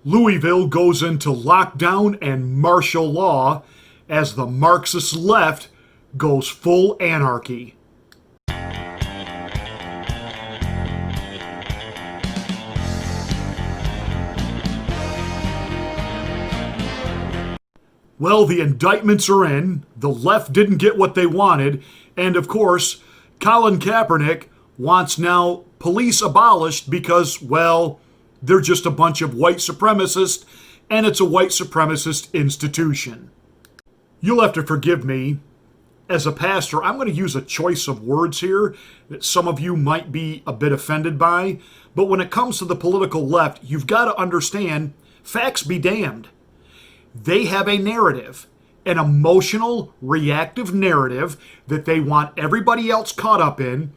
Louisville goes into lockdown and martial law as the Marxist left goes full anarchy. Well, the indictments are in, the left didn't get what they wanted, and of course, Colin Kaepernick wants now police abolished because, well, they're just a bunch of white supremacists, and it's a white supremacist institution. You'll have to forgive me. As a pastor, I'm going to use a choice of words here that some of you might be a bit offended by, but when it comes to the political left, you've got to understand, facts be damned. They have a narrative, an emotional, reactive narrative that they want everybody else caught up in.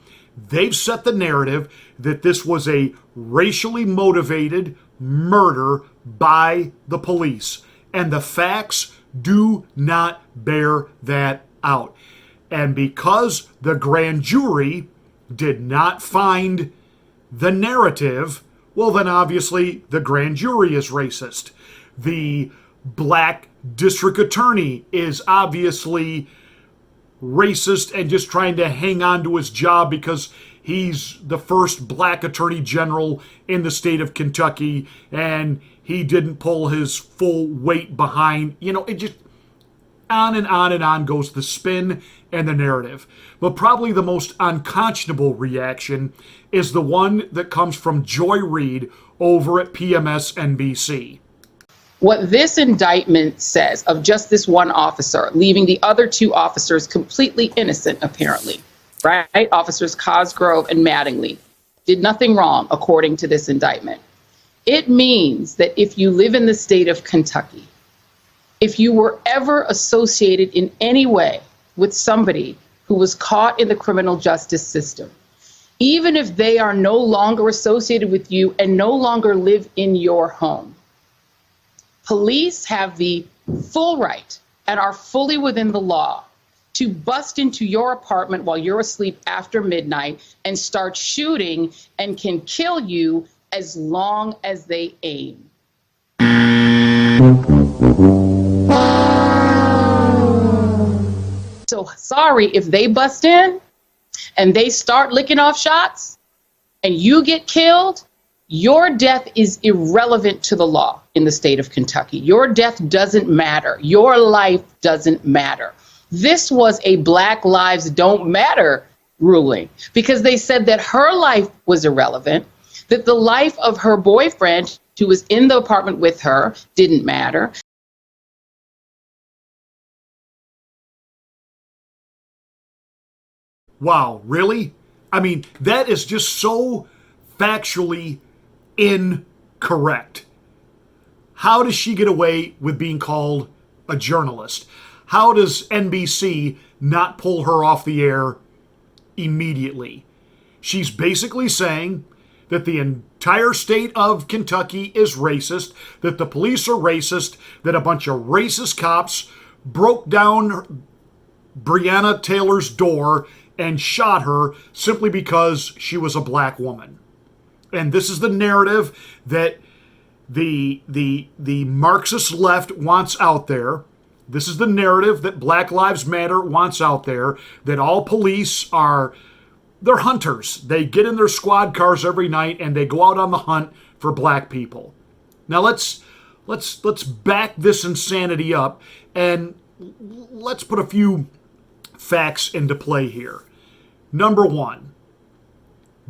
They've set the narrative that this was a racially motivated murder by the police. And the facts do not bear that out. And because the grand jury did not find the narrative, well, then obviously the grand jury is racist. The black district attorney is obviously racist and just trying to hang on to his job because he's the first black attorney general in the state of Kentucky and he didn't pull his full weight behind. It just on and on and on goes the spin and the narrative. But probably the most unconscionable reaction is the one that comes from Joy Reid over at MSNBC. What this indictment says of just this one officer, leaving the other two officers completely innocent, apparently, right? Officers Cosgrove and Mattingly did nothing wrong, according to this indictment. It means that if you live in the state of Kentucky, if you were ever associated in any way with somebody who was caught in the criminal justice system, even if they are no longer associated with you and no longer live in your home, police have the full right and are fully within the law to bust into your apartment while you're asleep after midnight and start shooting and can kill you as long as they aim. So sorry if they bust in and they start licking off shots and you get killed. Your death is irrelevant to the law in the state of Kentucky. Your death doesn't matter. Your life doesn't matter. This was a Black Lives Don't Matter ruling because they said that her life was irrelevant, that the life of her boyfriend who was in the apartment with her didn't matter. Wow, really? I mean, that is just so factually incorrect. How does she get away with being called a journalist? How does NBC not pull her off the air immediately? She's basically saying that the entire state of Kentucky is racist, that the police are racist, that a bunch of racist cops broke down Breonna Taylor's door and shot her simply because she was a black woman. And this is the narrative that the Marxist left wants out there. This is the narrative that Black Lives Matter wants out there, that all police they're hunters. They get in their squad cars every night and they go out on the hunt for black people. Now let's back this insanity up and let's put a few facts into play here. Number one,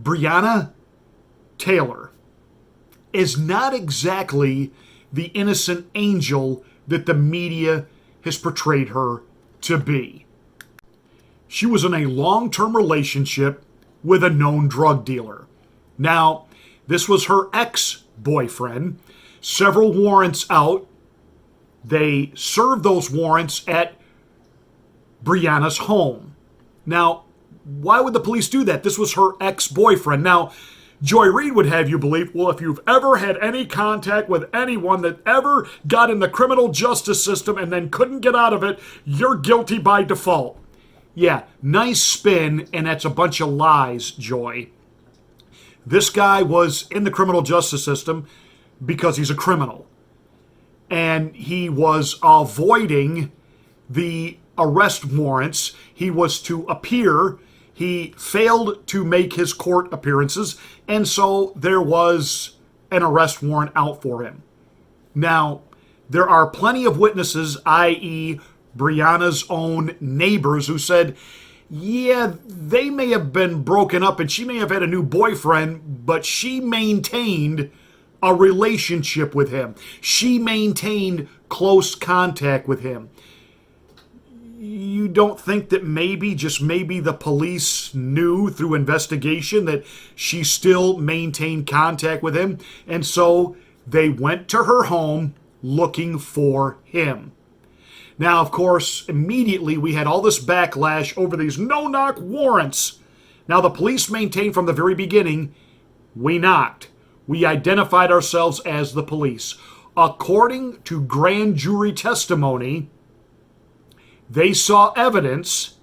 Breonna Taylor is not exactly the innocent angel that the media has portrayed her to be. She was in a long-term relationship with a known drug dealer. Now, this was her ex-boyfriend. Several warrants out. They served those warrants at Breonna's home. Now, why would the police do that? This was her ex-boyfriend. Now, Joy Reid would have you believe, well, if you've ever had any contact with anyone that ever got in the criminal justice system and then couldn't get out of it, you're guilty by default. Yeah, nice spin, and that's a bunch of lies, Joy. This guy was in the criminal justice system because he's a criminal. and he was avoiding the arrest warrants. He was to appear. He failed to make his court appearances, and so there was an arrest warrant out for him. Now, there are plenty of witnesses, i.e., Breonna's own neighbors, who said, yeah, they may have been broken up and she may have had a new boyfriend, but she maintained a relationship with him. She maintained close contact with him. You don't think that maybe, just maybe, the police knew through investigation that she still maintained contact with him, and so they went to her home looking for him? Now, of course, immediately we had all this backlash over these no-knock warrants. Now, the police maintained from the very beginning, we knocked. We identified ourselves as the police. According to grand jury testimony, they saw evidence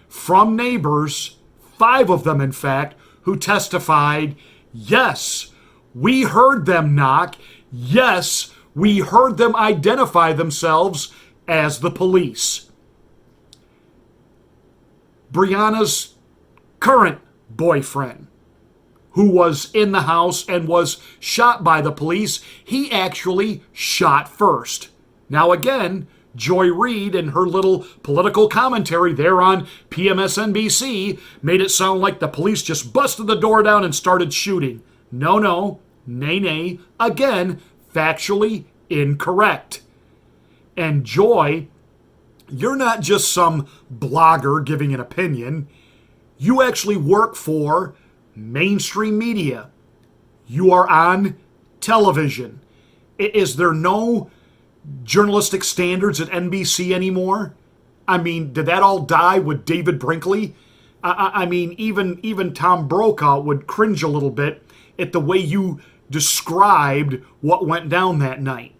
from neighbors, 5 of them in fact, who testified, yes, we heard them knock. Yes, we heard them identify themselves as the police. Breonna's current boyfriend, who was in the house and was shot by the police, he actually shot first. Now again, Joy Reid and her little political commentary there on MSNBC made it sound like the police just busted the door down and started shooting. No, nay, again, factually incorrect. And Joy, you're not just some blogger giving an opinion. You actually work for mainstream media. You are on television. Is there no journalistic standards at NBC anymore? I mean, did that all die with David Brinkley? I mean, even Tom Brokaw would cringe a little bit at the way you described what went down that night.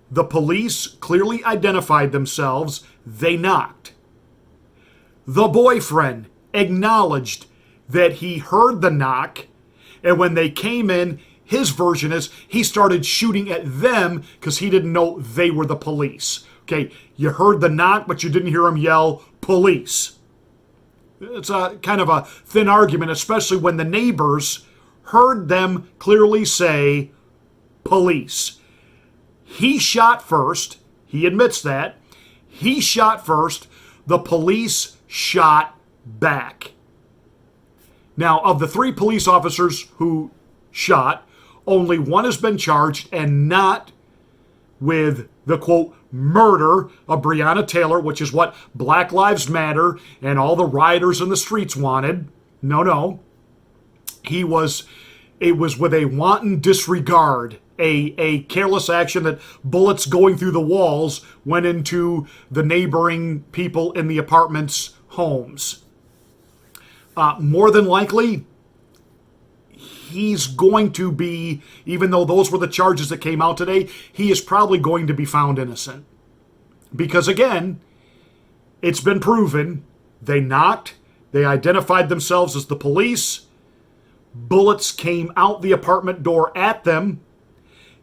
The police clearly identified themselves. They knocked. The boyfriend acknowledged that he heard the knock, and when they came in, his version is he started shooting at them because he didn't know they were the police. Okay, you heard the knock, but you didn't hear him yell, police. It's a kind of a thin argument, especially when the neighbors heard them clearly say, police. He shot first. He admits that. He shot first. The police shot back. Now, of the 3 police officers who shot, only 1 has been charged, and not with the, quote, murder of Breonna Taylor, which is what Black Lives Matter and all the rioters in the streets wanted. No. It was with a wanton disregard, a careless action that bullets going through the walls went into the neighboring people in the apartments' homes. More than likely, he's going to be, even though those were the charges that came out today, he is probably going to be found innocent. Because again, it's been proven, they knocked, they identified themselves as the police, bullets came out the apartment door at them.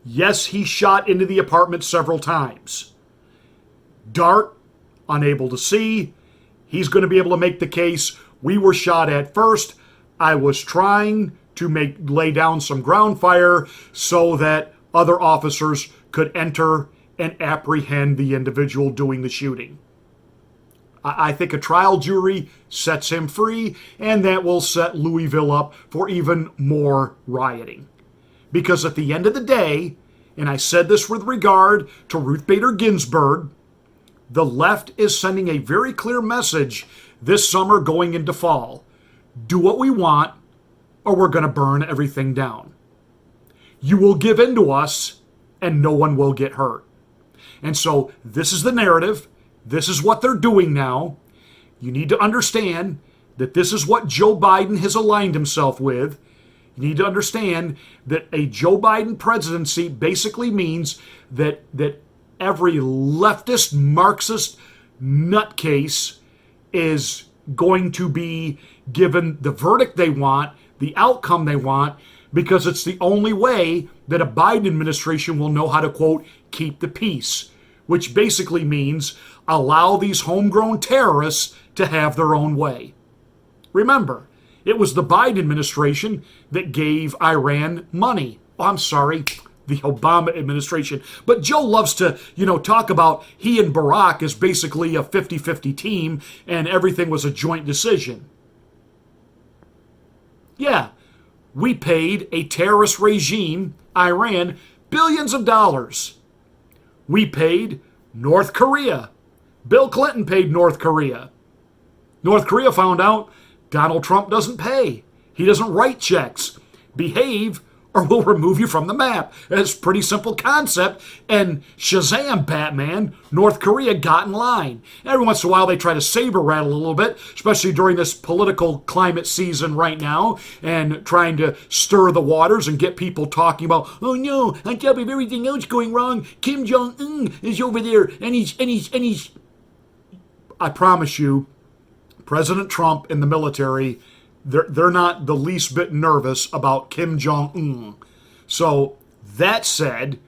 Yes, he shot into the apartment several times. Dark, unable to see, he's going to be able to make the case, we were shot at first, I was trying to lay down some ground fire so that other officers could enter and apprehend the individual doing the shooting. I think a trial jury sets him free, and that will set Louisville up for even more rioting. Because at the end of the day, and I said this with regard to Ruth Bader Ginsburg, the left is sending a very clear message this summer going into fall. Do what we want, or we're going to burn everything down. You will give in to us, and no one will get hurt. And so this is the narrative. This is what they're doing now. You need to understand that this is what Joe Biden has aligned himself with. You need to understand that a Joe Biden presidency basically means that every leftist Marxist nutcase is going to be given the verdict they want, the outcome they want, because it's the only way that a Biden administration will know how to, quote, keep the peace, which basically means allow these homegrown terrorists to have their own way. Remember, it was the Biden administration that gave Iran money. Oh, I'm sorry, the Obama administration. But Joe loves to, talk about he and Barack as basically a 50-50 team and everything was a joint decision. Yeah, we paid a terrorist regime, Iran, billions of dollars. We paid North Korea. Bill Clinton paid North Korea. North Korea found out Donald Trump doesn't pay. He doesn't write checks. Behave or we'll remove you from the map. It's a pretty simple concept. And Shazam, Batman, North Korea got in line. Every once in a while they try to saber rattle a little bit, especially during this political climate season right now, and trying to stir the waters and get people talking about, oh no, on top of everything else going wrong, Kim Jong-un is over there and he's I promise you, President Trump and the military, they're not the least bit nervous about Kim Jong-un. So, that said,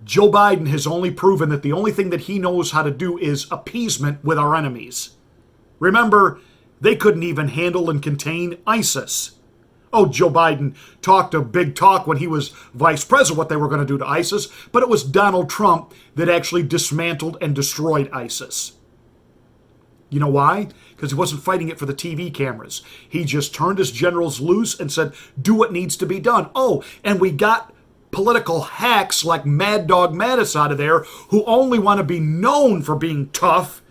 Joe Biden has only proven that the only thing that he knows how to do is appeasement with our enemies. Remember, they couldn't even handle and contain ISIS. Oh, Joe Biden talked a big talk when he was vice president what they were going to do to ISIS, but it was Donald Trump that actually dismantled and destroyed ISIS. You know why? Because he wasn't fighting it for the TV cameras. He just turned his generals loose and said, do what needs to be done. Oh, and we got political hacks like Mad Dog Mattis out of there who only want to be known for being tough,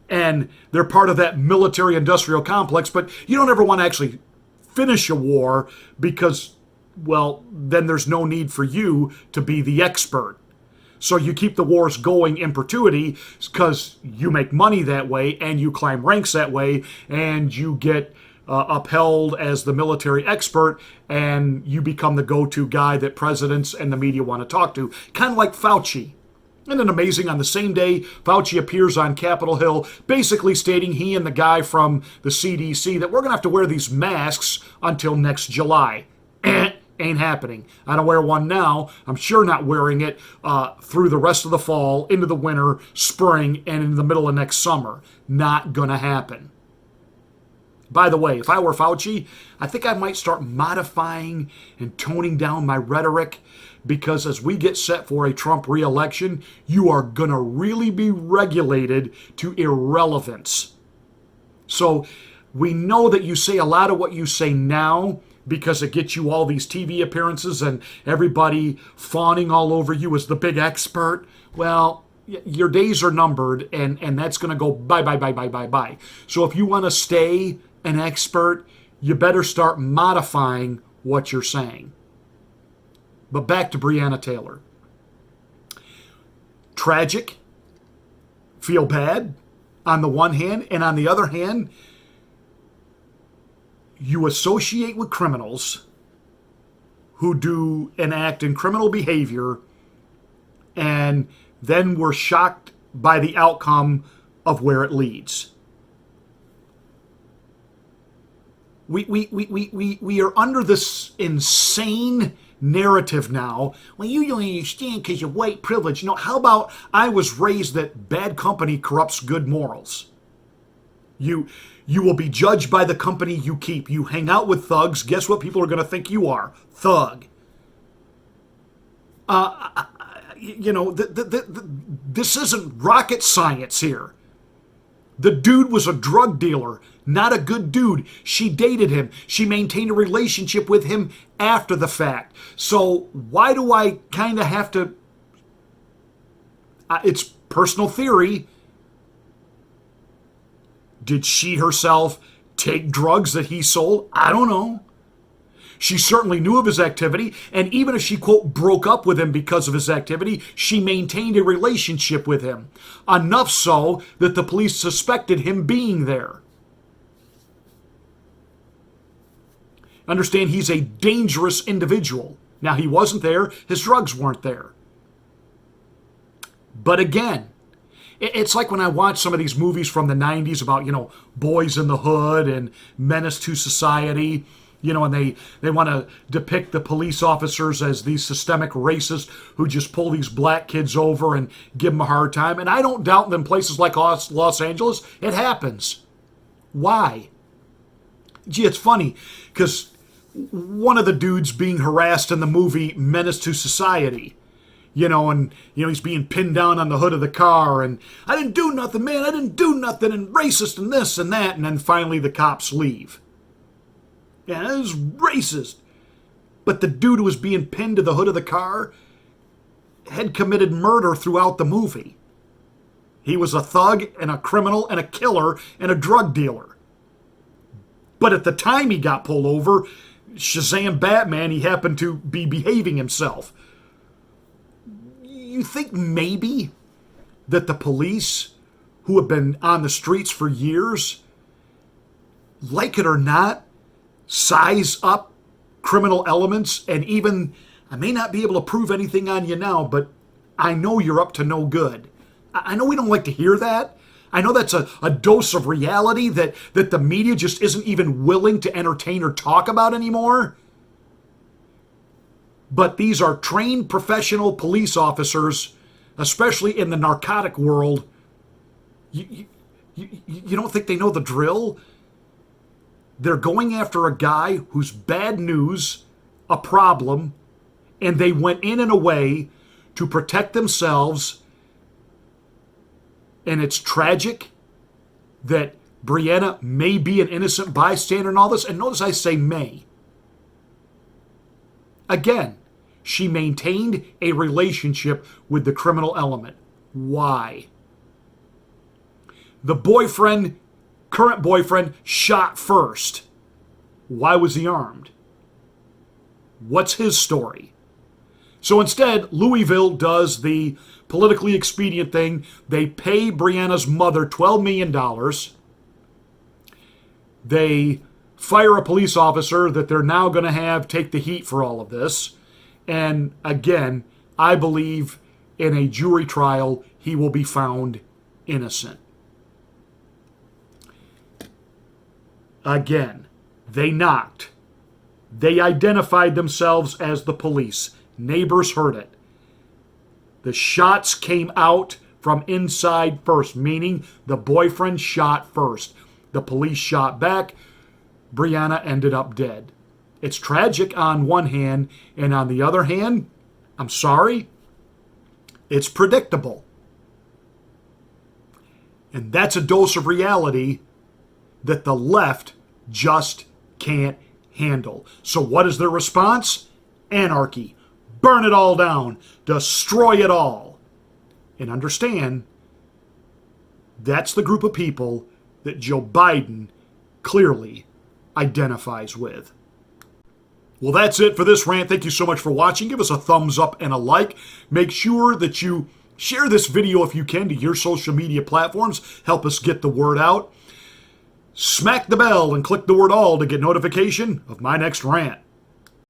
and they're part of that military-industrial complex, but you don't ever want to actually finish a war because, well, then there's no need for you to be the expert. So you keep the wars going in perpetuity because you make money that way and you climb ranks that way and you get upheld as the military expert and you become the go-to guy that presidents and the media want to talk to. Kind of like Fauci. Isn't it amazing? On the same day, Fauci appears on Capitol Hill basically stating he and the guy from the CDC that we're going to have to wear these masks until next July. Ain't happening. I don't wear one now. I'm sure not wearing it through the rest of the fall, into the winter, spring, and in the middle of next summer. Not gonna happen. By the way, if I were Fauci, I think I might start modifying and toning down my rhetoric, because as we get set for a Trump re-election, you are gonna really be regulated to irrelevance. So we know that you say a lot of what you say now because it gets you all these TV appearances and everybody fawning all over you as the big expert. Well, your days are numbered, and that's going to go bye. So if you want to stay an expert, you better start modifying what you're saying. But back to Breonna Taylor. Tragic. Feel bad on the one hand, and on the other hand, you associate with criminals who do and act in criminal behavior, and then we're shocked by the outcome of where it leads. We are under this insane narrative now. Well, you don't understand because you're white privilege. No, how about I was raised that bad company corrupts good morals? You will be judged by the company you keep. You hang out with thugs. Guess what people are going to think you are? Thug. This isn't rocket science here. The dude was a drug dealer, not a good dude. She dated him. She maintained a relationship with him after the fact. So why do I kind of have to... it's personal theory. Did she herself take drugs that he sold? I don't know. She certainly knew of his activity, and even if she, quote, broke up with him because of his activity, she maintained a relationship with him. Enough so that the police suspected him being there. Understand, he's a dangerous individual. Now, he wasn't there. His drugs weren't there. But again, it's like when I watch some of these movies from the 90s about, Boys in the Hood and Menace to Society, And they want to depict the police officers as these systemic racists who just pull these black kids over and give them a hard time. And I don't doubt that in places like Los Angeles, it happens. Why? Gee, it's funny, because one of the dudes being harassed in the movie Menace to Society, he's being pinned down on the hood of the car, and I didn't do nothing, man, I didn't do nothing, and racist and this and that, and then finally the cops leave. Yeah, it was racist. But the dude who was being pinned to the hood of the car had committed murder throughout the movie. He was a thug and a criminal and a killer and a drug dealer. But at the time he got pulled over, Shazam Batman, he happened to be behaving himself. You think maybe that the police, who have been on the streets for years, like it or not, size up criminal elements, and even, I may not be able to prove anything on you now, but I know you're up to no good. I know we don't like to hear that. I know that's a dose of reality that the media just isn't even willing to entertain or talk about anymore. But these are trained professional police officers, especially in the narcotic world. You don't think they know the drill? They're going after a guy who's bad news, a problem, and they went in a way to protect themselves. And it's tragic that Breonna may be an innocent bystander in all this. And notice I say may. Again, she maintained a relationship with the criminal element. Why? The current boyfriend, shot first. Why was he armed? What's his story? So instead, Louisville does the politically expedient thing. They pay Breonna's mother $12 million. They fire a police officer that they're now going to have take the heat for all of this. And again, I believe in a jury trial, he will be found innocent. Again, they knocked. They identified themselves as the police. Neighbors heard it. The shots came out from inside first, meaning the boyfriend shot first. The police shot back. Breonna ended up dead. It's tragic on one hand, and on the other hand, I'm sorry, it's predictable. And that's a dose of reality that the left just can't handle. So what is their response? Anarchy. Burn it all down. Destroy it all. And understand, that's the group of people that Joe Biden clearly identifies with. Well, that's it for this rant. Thank you so much for watching. Give us a thumbs up and a like. Make sure that you share this video if you can to your social media platforms. Help us get the word out. Smack the bell and click the word all to get notification of my next rant.